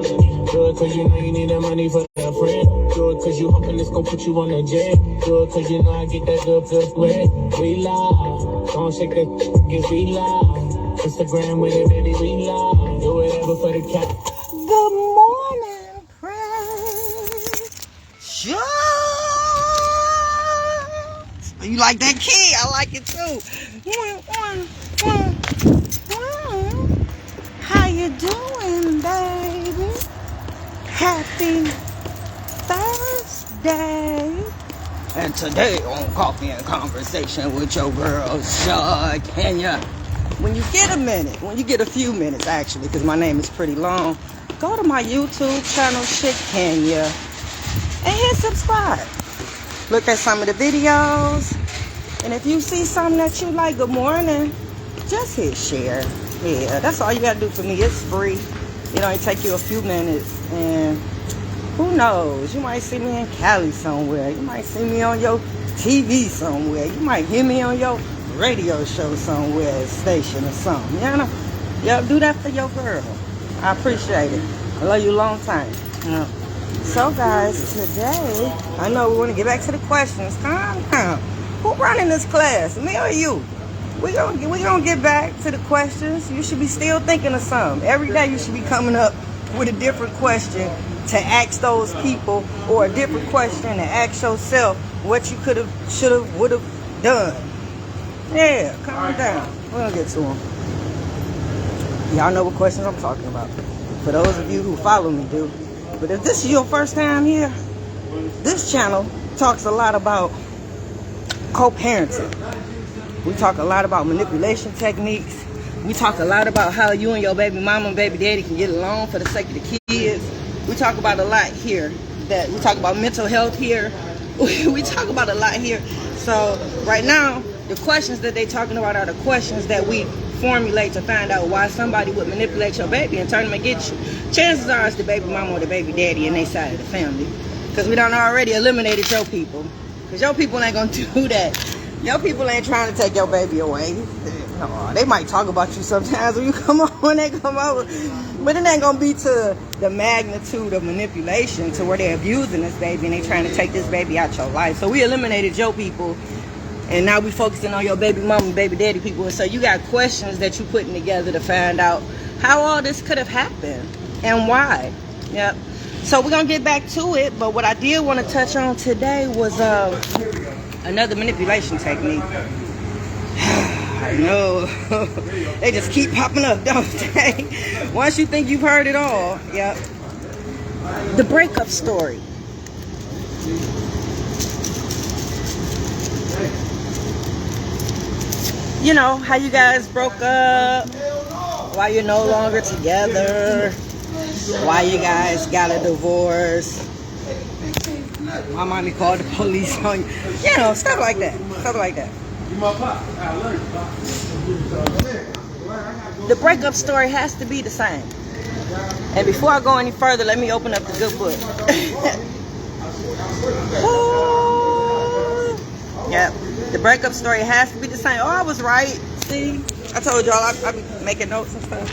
Do it cause you know you need that money for that friend. Do it cause you hoping it's gon' put you on the jet. Do it cause you know I get that good sweat. We live, don't shake that cause we live. Instagram with it, baby, we live. Do whatever for the cat. Good morning, Prince. Sure. You like that key? I like it too. How you doing, baby? Happy Thursday. And today on Coffee and Conversation with your girl, Shakenya. When you get a minute, when you get a few minutes actually, because my name is pretty long, go to my YouTube channel, Shakenya, and hit subscribe. Look at some of the videos. And if you see something that you like, good morning, just hit share. Yeah, that's all you gotta do for me. It's free. It only take you a few minutes. And who knows? You might see me in Cali somewhere. You might see me on your TV somewhere. You might hear me on your radio show somewhere, station or something. You know? Yep, do that for your girl. I appreciate it. I love you a long time. Yeah. So guys, today, I know we want to get back to the questions. Calm down. Who running this class? Me or you? We gonna get back to the questions. You should be still thinking of something. Every day you should be coming up with a different question to ask those people, or a different question to ask yourself what you could have, should have, would have done. Yeah, calm down. We're gonna get to them. Y'all know what questions I'm talking about. For those of you who follow me, do. But if this is your first time here, this channel talks a lot about co-parenting. We talk a lot about manipulation techniques. We talk a lot about how you and your baby mama and baby daddy can get along for the sake of the kids. We talk about a lot here. That we talk about mental health here. We talk about a lot here. So right now, the questions that they're talking about are the questions that we formulate to find out why somebody would manipulate your baby and turn them against you. Chances are it's the baby mama or the baby daddy and they side of the family. Because we done already eliminated your people. Because your people ain't going to do that. Your people ain't trying to take your baby away. No, they might talk about you sometimes when you come on, when they come over. But it ain't going to be to the magnitude of manipulation to where they're abusing this baby and they trying to take this baby out your life. So we eliminated your people. And now we focusing on your baby mama and baby daddy people. And so you got questions that you putting together to find out how all this could have happened and why. Yep. So we're going to get back to it. But what I did want to touch on today was another manipulation technique. I know. They just keep popping up, don't they? Once you think you've heard it all. Yep. The breakup story. You know, how you guys broke up, why you're no longer together, why you guys got a divorce. My mommy called the police on you. You know, stuff like that. Stuff like that. The breakup story has to be the same. And before I go any further, let me open up the good book. Yep. The breakup story has to be the same. Oh, I was right. See? I told y'all I be making notes and stuff.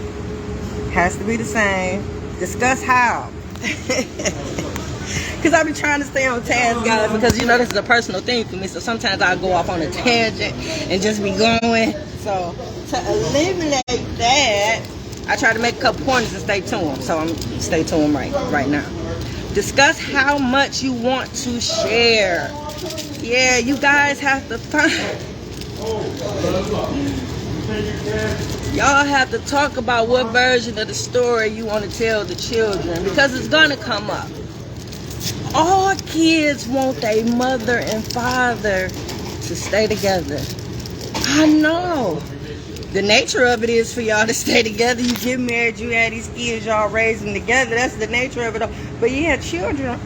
Has to be the same. Discuss how. Because I be trying to stay on task, guys, because, you know, this is a personal thing for me. So sometimes I'll go off on a tangent and just be going. So to eliminate that, I try to make a couple pointers and stay to them. So I'm stay to them right now. Discuss how much you want to share. Yeah, you guys have to find. Y'all have to talk about what version of the story you want to tell the children, because it's gonna come up. All kids want their mother and father to stay together. I know. The nature of it is for y'all to stay together. You get married, you have these kids, y'all raise them together. That's the nature of it all. But yeah, children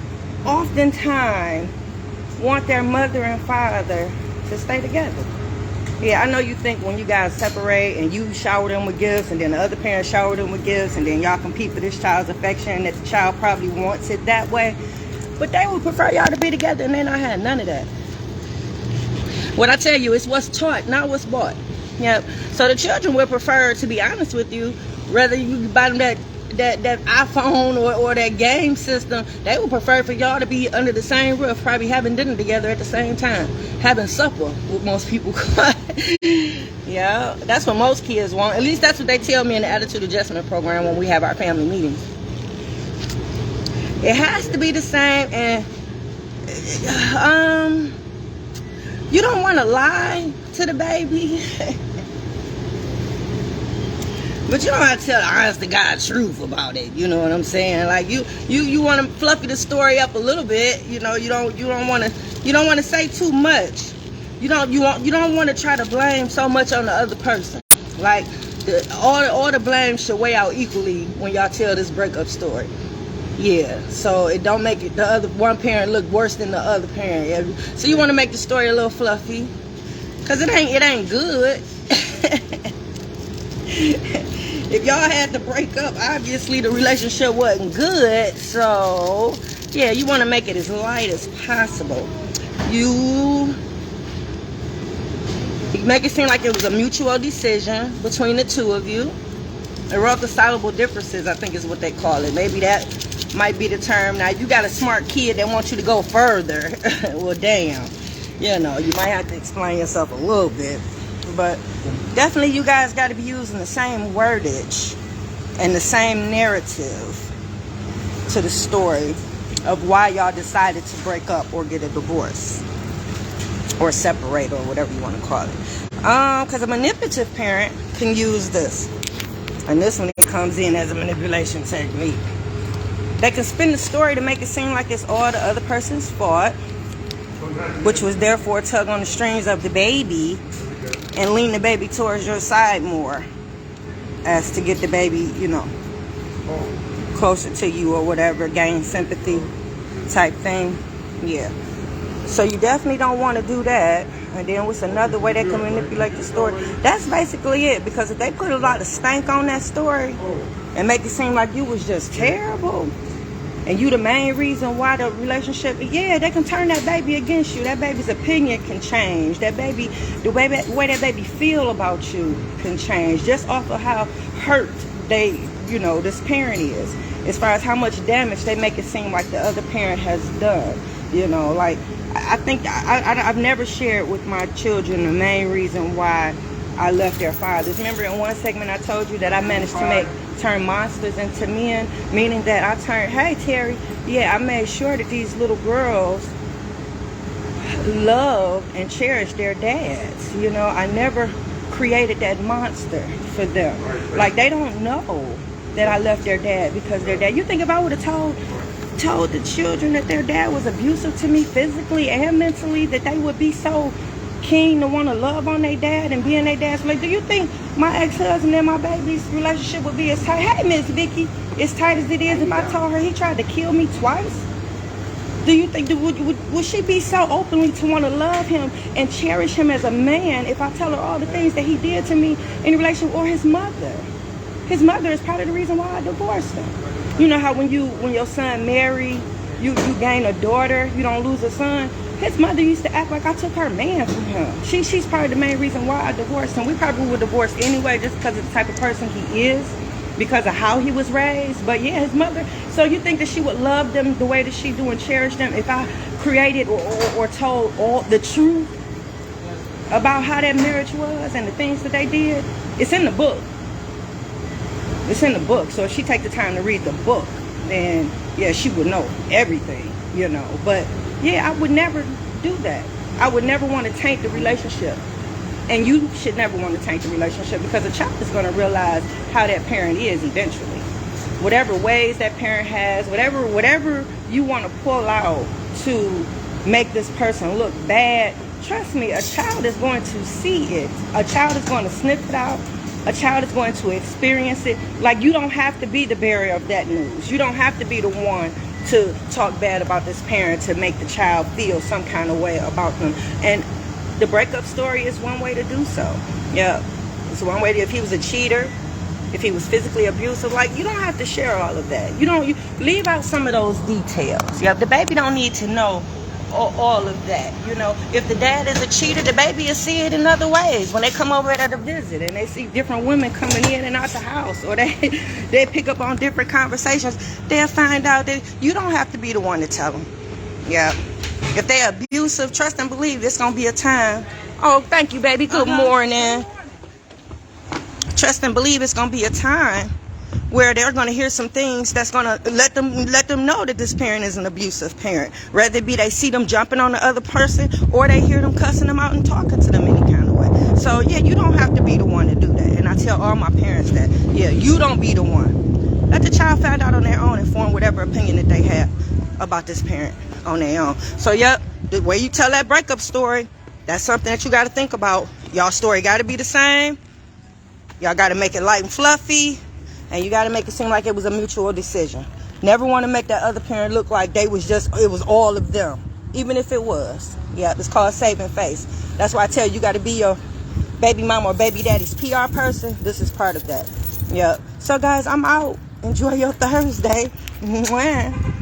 oftentimes want their mother and father to stay together. Yeah, I know you think when you guys separate and you shower them with gifts and then the other parent shower them with gifts and then y'all compete for this child's affection, that the child probably wants it that way. But they would prefer y'all to be together and they not had none of that. What I tell you is what's taught, not what's bought. Yep. So the children would prefer, to be honest with you, whether you buy them that that iPhone or that game system. They would prefer for y'all to be under the same roof, probably having dinner together at the same time, having supper, what most people call it. Yeah, that's what most kids want. At least that's what they tell me in the attitude adjustment program when we have our family meetings. It has to be the same, and you don't want to lie to the baby. But you don't have to tell the honest to God truth about it. You know what I'm saying? Like you want to fluffy the story up a little bit. You know, you don't want to say too much. You don't want to try to blame so much on the other person. Like all the blame should weigh out equally when y'all tell this breakup story. Yeah, so it don't make it the other one parent look worse than the other parent. So you want to make the story a little fluffy, cause it ain't good. If y'all had to break up, obviously the relationship wasn't good. So yeah, you want to make it as light as possible. You make it seem like it was a mutual decision between the two of you. Irreconcilable differences, I think is what they call it. Maybe that might be the term. Now, you got a smart kid that wants you to go further. Well, damn. You know, you might have to explain yourself a little bit. But definitely you guys got to be using the same wordage and the same narrative to the story of why y'all decided to break up or get a divorce or separate or whatever you want to call it. Because a manipulative parent can use this. And this one comes in as a manipulation technique. They can spin the story to make it seem like it's all the other person's fault, which was therefore tug on the strings of the baby and lean the baby towards your side more as to get the baby, you know, closer to you or whatever, gain sympathy type thing. Yeah. So you definitely don't want to do that. And then what's another way they can manipulate the story? That's basically it. Because if they put a lot of stank on that story and make it seem like you was just terrible and you the main reason why the relationship, yeah, they can turn that baby against you. That baby's opinion can change. That baby, the way that baby feel about you can change just off of how hurt they, you know, this parent is. As far as how much damage they make it seem like the other parent has done. You know, like, I think I've never shared with my children the main reason why I left their fathers. Remember in one segment I told you that I managed to turn monsters into men, meaning that I turned, hey Terry, yeah, I made sure that these little girls love and cherish their dads. You know, I never created that monster for them. Like, they don't know that I left their dad because their dad, you think if I would have told the children that their dad was abusive to me physically and mentally, that they would be so keen to want to love on their dad and be in their dad's place. Do you think my ex-husband and my baby's relationship would be as tight? Hey, Miss Vicky, as tight as it is if I told her he tried to kill me twice? Do you think, would she be so openly to want to love him and cherish him as a man if I tell her all the things that he did to me in a relationship? Or his mother? His mother is part of the reason why I divorced him. You know how when your son marry, you gain a daughter, you don't lose a son? His mother used to act like I took her man from him. She's probably the main reason why I divorced him. We probably would divorce anyway just because of the type of person he is, because of how he was raised. But yeah, his mother. So you think that she would love them the way that she do and cherish them if I created or told all the truth about how that marriage was and the things that they did? It's in the book. It's in the book. So if she take the time to read the book, then yeah, she would know everything, you know. But yeah, I would never do that. I would never want to taint the relationship. And you should never want to taint the relationship, because a child is going to realize how that parent is eventually. Whatever ways that parent has, whatever you want to pull out to make this person look bad, trust me, a child is going to see it. A child is going to sniff it out. A child is going to experience it. Like, you don't have to be the bearer of that news. You don't have to be the one to talk bad about this parent to make the child feel some kind of way about them. And the breakup story is one way to do so. Yeah, it's one way. If he was a cheater, if he was physically abusive, like, you don't have to share all of that. You leave out some of those details. Yeah, the baby don't need to know all of that. You know, if the dad is a cheater, the baby will see it in other ways. When they come over at a visit and they see different women coming in and out the house, or they pick up on different conversations, they'll find out that you don't have to be the one to tell them. Yeah. If they're abusive, trust and believe it's going to be a time. Oh, thank you, baby. Good morning. Trust and believe it's going to be a time where they're going to hear some things that's going to let them know that this parent is an abusive parent. Whether it be they see them jumping on the other person, or they hear them cussing them out and talking to them any kind of way. So, yeah, you don't have to be the one to do that. And I tell all my parents that, yeah, you don't be the one. Let the child find out on their own and form whatever opinion that they have about this parent on their own. So, yep, the way you tell that breakup story, that's something that you got to think about. Y'all story got to be the same. Y'all got to make it light and fluffy. And you got to make it seem like it was a mutual decision. Never want to make that other parent look like it was all of them. Even if it was. Yeah, it's called saving face. That's why I tell you, you got to be your baby mama or baby daddy's PR person. This is part of that. Yeah. So, guys, I'm out. Enjoy your Thursday. Mwah.